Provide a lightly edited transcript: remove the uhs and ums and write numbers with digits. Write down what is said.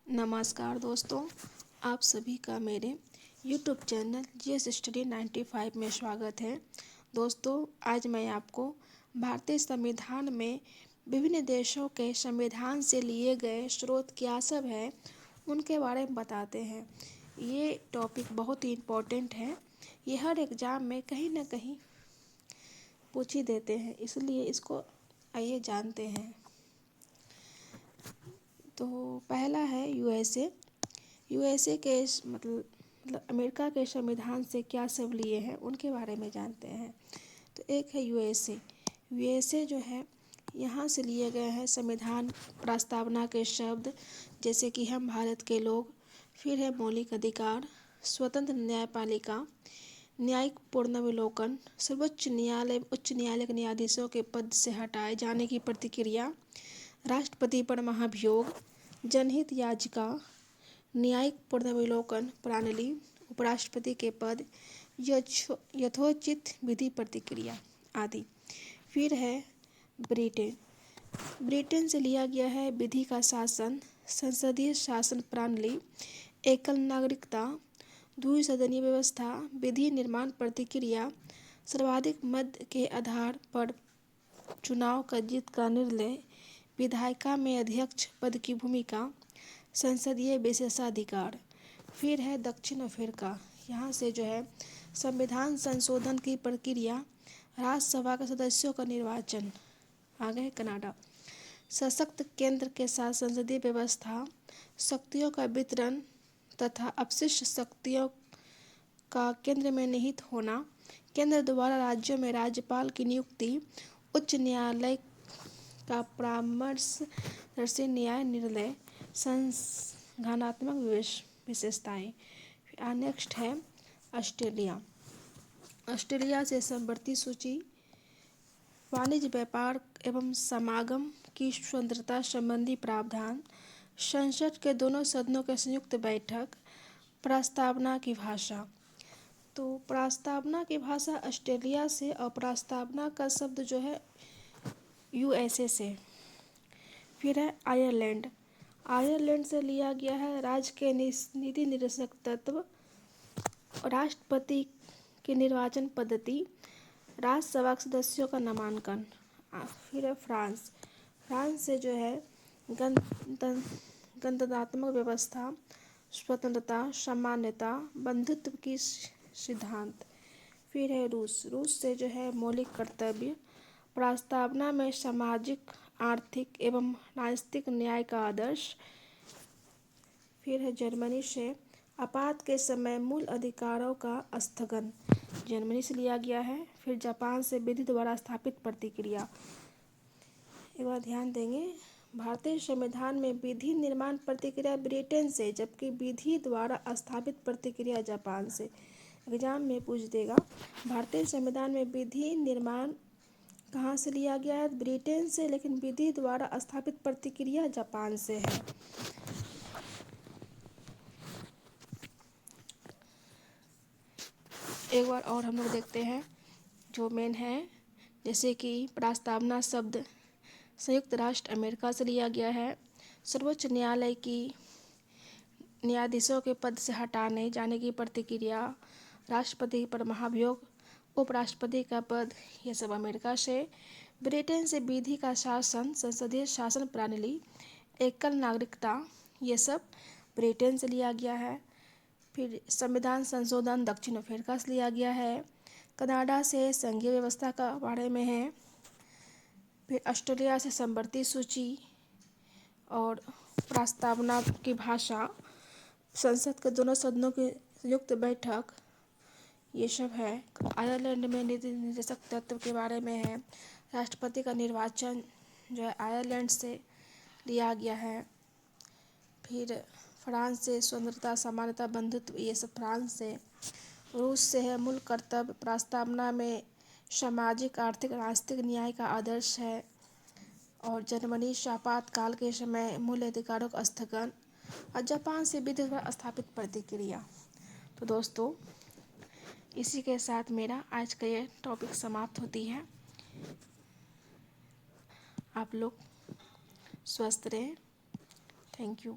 नमस्कार दोस्तों, आप सभी का मेरे YouTube चैनल जीएस स्टडी 95 में स्वागत है। दोस्तों, आज मैं आपको भारतीय संविधान में विभिन्न देशों के संविधान से लिए गए स्रोत क्या सब है उनके बारे में बताते हैं। ये टॉपिक बहुत ही इम्पोर्टेंट है। ये हर एग्ज़ाम में कहीं ना कहीं पूछ ही देते हैं, इसलिए इसको आइए जानते हैं। तो पहला है यूएसए के मतलब अमेरिका के संविधान से क्या सब लिए हैं उनके बारे में जानते हैं। तो एक है यूएसए जो है, यहाँ से लिए गए हैं संविधान प्रस्तावना के शब्द, जैसे कि हम भारत के लोग। फिर है मौलिक अधिकार, स्वतंत्र न्यायपालिका, न्यायिक पुनर्विलोकन, सर्वोच्च न्यायालय उच्च न्यायालय के न्यायाधीशों के पद से हटाए जाने की प्रतिक्रिया, राष्ट्रपति पर महाभियोग, जनहित याचिका, न्यायिक पुनर्विलोकन प्रणाली, उपराष्ट्रपति के पद, यथोचित विधि प्रतिक्रिया आदि। फिर है ब्रिटेन से लिया गया है विधि का शासन, संसदीय शासन प्रणाली, एकल नागरिकता, द्विसदनीय व्यवस्था, विधि निर्माण प्रक्रिया, सर्वाधिक मत के आधार पर चुनाव का जीत का निर्णय, विधायिका में अध्यक्ष पद की भूमिका, संसदीय विशेषाधिकार। फिर है दक्षिण अफ्रीका, यहाँ से जो है संविधान संशोधन की प्रक्रिया, राज्यसभा के सदस्यों का निर्वाचन। आगे कनाडा, सशक्त केंद्र के साथ संसदीय व्यवस्था, शक्तियों का वितरण तथा अपशिष्ट शक्तियों का केंद्र में निहित होना, केंद्र द्वारा राज्यों में राज्यपाल की नियुक्ति, उच्च न्यायालय का परामर्शदर्शी न्याय निर्णय, संघात्मक विशेषताएं। नेक्स्ट है ऑस्ट्रेलिया से समवर्ती सूची, वाणिज्य व्यापार एवं समागम की स्वतंत्रता संबंधी प्रावधान, संसद के दोनों सदनों के संयुक्त बैठक, प्रस्तावना की भाषा। तो प्रस्तावना की भाषा ऑस्ट्रेलिया से और प्रस्तावना का शब्द जो है यूएसए से। फिर है आयरलैंड से लिया गया है राज्य के नीति निर्देशक तत्व, राष्ट्रपति की निर्वाचन पद्धति, राज्यसभा सदस्यों का नामांकन। फिर है फ्रांस से जो है गणतंत्रात्मक व्यवस्था, स्वतंत्रता, सामान्यता, बंधुत्व की सिद्धांत। फिर है रूस से जो है मौलिक कर्तव्य, प्रस्तावना में सामाजिक, आर्थिक एवं राजनीतिक न्याय का आदर्श। फिर है जर्मनी से आपात के समय मूल अधिकारों का स्थगन, जर्मनी से लिया गया है। फिर जापान से विधि द्वारा स्थापित प्रतिक्रिया। एक बार ध्यान देंगे, भारतीय संविधान में विधि निर्माण प्रतिक्रिया ब्रिटेन से, जबकि विधि द्वारा स्थापित प्रतिक्रिया जापान से। एग्जाम में पूछ देगा भारतीय संविधान में विधि निर्माण कहाँ से लिया गया है, ब्रिटेन से, लेकिन विधि द्वारा स्थापित प्रतिक्रिया जापान से है। एक बार और हम लोग देखते हैं जो मेन है, जैसे कि प्रस्तावना शब्द संयुक्त राष्ट्र अमेरिका से लिया गया है, सर्वोच्च न्यायालय की न्यायाधीशों के पद से हटाने जाने की प्रतिक्रिया, राष्ट्रपति पर महाभियोग, उपराष्ट्रपति का पद, ये सब अमेरिका से। ब्रिटेन से विधि का शासन, संसदीय शासन प्रणाली, एकल नागरिकता, ये सब ब्रिटेन से लिया गया है। फिर संविधान संशोधन दक्षिण अफ्रीका से लिया गया है। कनाडा से संघीय व्यवस्था का बारे में है। फिर ऑस्ट्रेलिया से समवर्ती सूची और प्रस्तावना की भाषा, संसद के दोनों सदनों की संयुक्त बैठक, ये सब है। आयरलैंड में नीति निर्देशक तत्व के बारे में है। राष्ट्रपति का निर्वाचन जो है आयरलैंड से लिया गया है। फिर फ्रांस से स्वतंत्रता, समानता, बंधुत्व, ये सब फ्रांस से। रूस से है मूल कर्तव्य, प्रस्तावना में सामाजिक, आर्थिक, राजनीतिक न्याय का आदर्श है। और जर्मनी से आपातकाल के समय मूल अधिकारों का स्थगन, और जापान से विधि द्वारा स्थापित प्रतिक्रिया। तो दोस्तों, इसी के साथ मेरा आज का ये टॉपिक समाप्त होती है। आप लोग स्वस्थ रहें। Thank you.